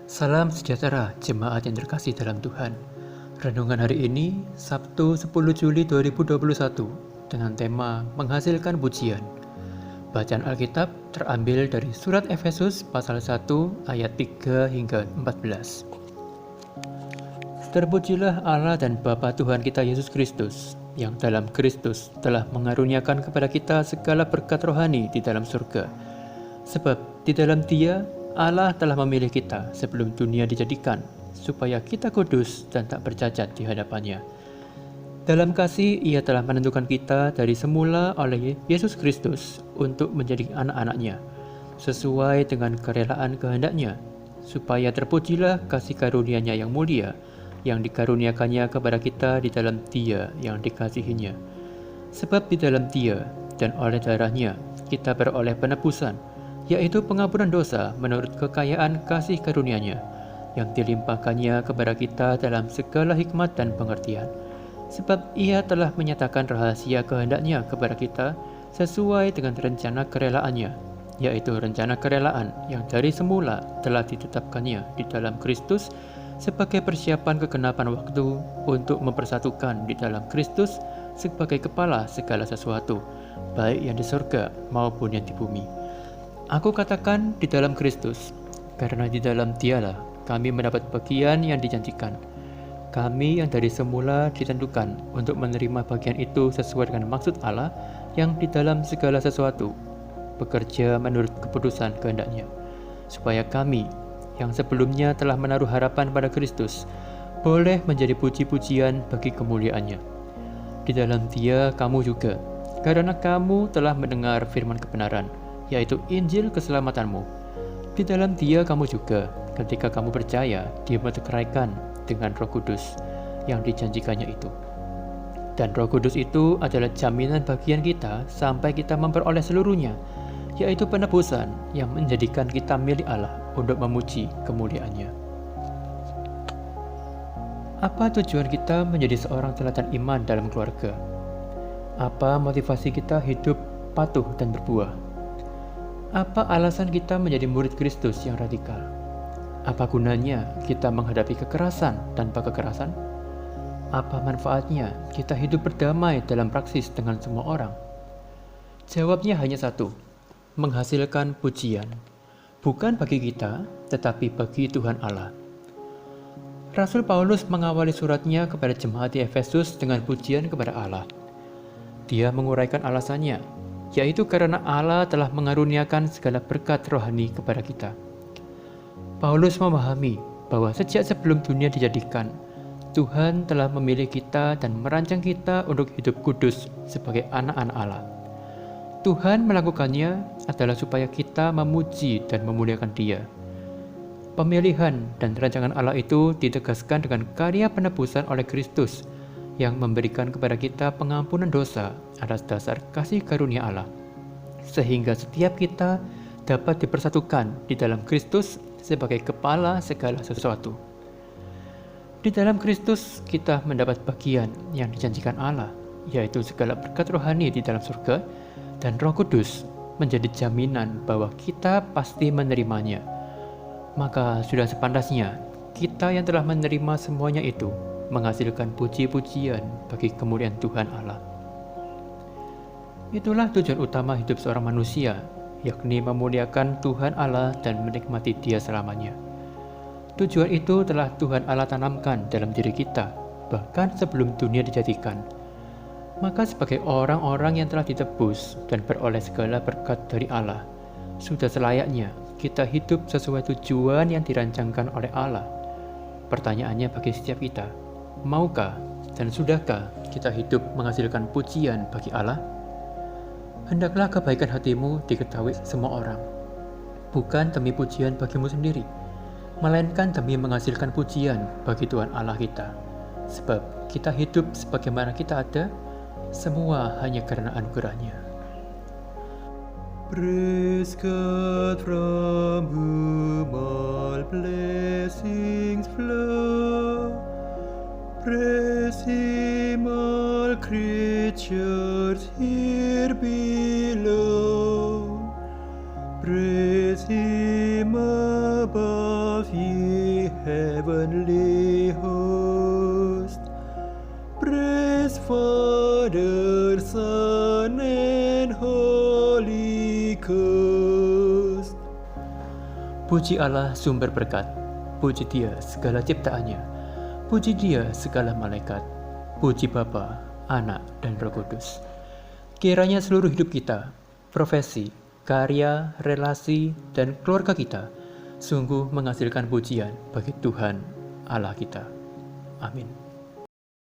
Salam sejahtera jemaat yang terkasih dalam Tuhan. Renungan hari ini Sabtu 10 Juli 2021 dengan tema menghasilkan pujian. Bacaan Alkitab terambil dari surat Efesus pasal 1 ayat 3 hingga 14. Terpujilah Allah dan Bapa Tuhan kita Yesus Kristus, yang dalam Kristus telah mengaruniakan kepada kita segala berkat rohani di dalam surga. Sebab di dalam Dia Allah telah memilih kita sebelum dunia dijadikan, supaya kita kudus dan tak bercacat di hadapannya. Dalam kasih Ia telah menentukan kita dari semula oleh Yesus Kristus untuk menjadi anak-anak-Nya, sesuai dengan kerelaan kehendak-Nya, supaya terpujilah kasih karunia-Nya yang mulia, yang dikaruniakannya kepada kita di dalam Dia yang dikasihinya. Sebab di dalam Dia dan oleh darah-Nya kita beroleh penebusan, yaitu pengampunan dosa menurut kekayaan kasih karunia-Nya, yang dilimpahkannya kepada kita dalam segala hikmat dan pengertian. Sebab Ia telah menyatakan rahasia kehendak-Nya kepada kita sesuai dengan rencana kerelaannya, yaitu rencana kerelaan yang dari semula telah ditetapkannya di dalam Kristus sebagai persiapan kegenapan waktu untuk mempersatukan di dalam Kristus sebagai kepala segala sesuatu, baik yang di surga maupun yang di bumi. Aku katakan di dalam Kristus, karena di dalam Dialah kami mendapat bagian yang dijanjikan. Kami yang dari semula ditentukan untuk menerima bagian itu sesuai dengan maksud Allah yang di dalam segala sesuatu bekerja menurut keputusan kehendak-Nya, supaya kami yang sebelumnya telah menaruh harapan pada Kristus boleh menjadi puji-pujian bagi kemuliaan-Nya. Di dalam Dia kamu juga, karena kamu telah mendengar firman kebenaran, yaitu Injil keselamatanmu. Di dalam Dia kamu juga, ketika kamu percaya, dimeteraikan dengan Roh Kudus yang dijanjikannya itu. Dan Roh Kudus itu adalah jaminan bagian kita sampai kita memperoleh seluruhnya, yaitu penebusan yang menjadikan kita milik Allah untuk memuji kemuliaan-Nya. Apa tujuan kita menjadi seorang teladan iman dalam keluarga? Apa motivasi kita hidup patuh dan berbuah? Apa alasan kita menjadi murid Kristus yang radikal? Apa gunanya kita menghadapi kekerasan tanpa kekerasan? Apa manfaatnya kita hidup berdamai dalam praksis dengan semua orang? Jawabnya hanya satu, menghasilkan pujian. Bukan bagi kita, tetapi bagi Tuhan Allah. Rasul Paulus mengawali suratnya kepada jemaat di Efesus dengan pujian kepada Allah. Dia menguraikan alasannya, yaitu karena Allah telah mengaruniakan segala berkat rohani kepada kita. Paulus memahami bahwa sejak sebelum dunia dijadikan, Tuhan telah memilih kita dan merancang kita untuk hidup kudus sebagai anak-anak Allah. Tuhan melakukannya adalah supaya kita memuji dan memuliakan Dia. Pemilihan dan rancangan Allah itu ditegaskan dengan karya penebusan oleh Kristus, yang memberikan kepada kita pengampunan dosa atas dasar kasih karunia Allah, sehingga setiap kita dapat dipersatukan di dalam Kristus sebagai kepala segala sesuatu. Di dalam Kristus kita mendapat bagian yang dijanjikan Allah, yaitu segala berkat rohani di dalam surga, dan Roh Kudus menjadi jaminan bahwa kita pasti menerimanya. Maka sudah sepantasnya kita yang telah menerima semuanya itu menghasilkan puji-pujian bagi kemuliaan Tuhan Allah. Itulah tujuan utama hidup seorang manusia, yakni memuliakan Tuhan Allah dan menikmati Dia selamanya. Tujuan itu telah Tuhan Allah tanamkan dalam diri kita, bahkan sebelum dunia dijadikan. Maka sebagai orang-orang yang telah ditebus dan beroleh segala berkat dari Allah, sudah selayaknya kita hidup sesuai tujuan yang dirancangkan oleh Allah. Pertanyaannya bagi setiap kita, maukah dan sudahkah kita hidup menghasilkan pujian bagi Allah? Hendaklah kebaikan hatimu diketahui semua orang, bukan demi pujian bagimu sendiri, melainkan demi menghasilkan pujian bagi Tuhan Allah kita. Sebab kita hidup sebagaimana kita ada, semua hanya karena anugerah-Nya. Praise God from whom all blessings flow. Praise Him, all creatures here below. Praise Him above, ye heavenly host. Praise Father, Son, and Holy Ghost. Puji Allah sumber berkat, puji Dia segala ciptaannya, puji Dia segala malaikat, puji Bapa, Anak, dan Roh Kudus. Kiranya seluruh hidup kita, profesi, karya, relasi, dan keluarga kita sungguh menghasilkan pujian bagi Tuhan Allah kita. Amin.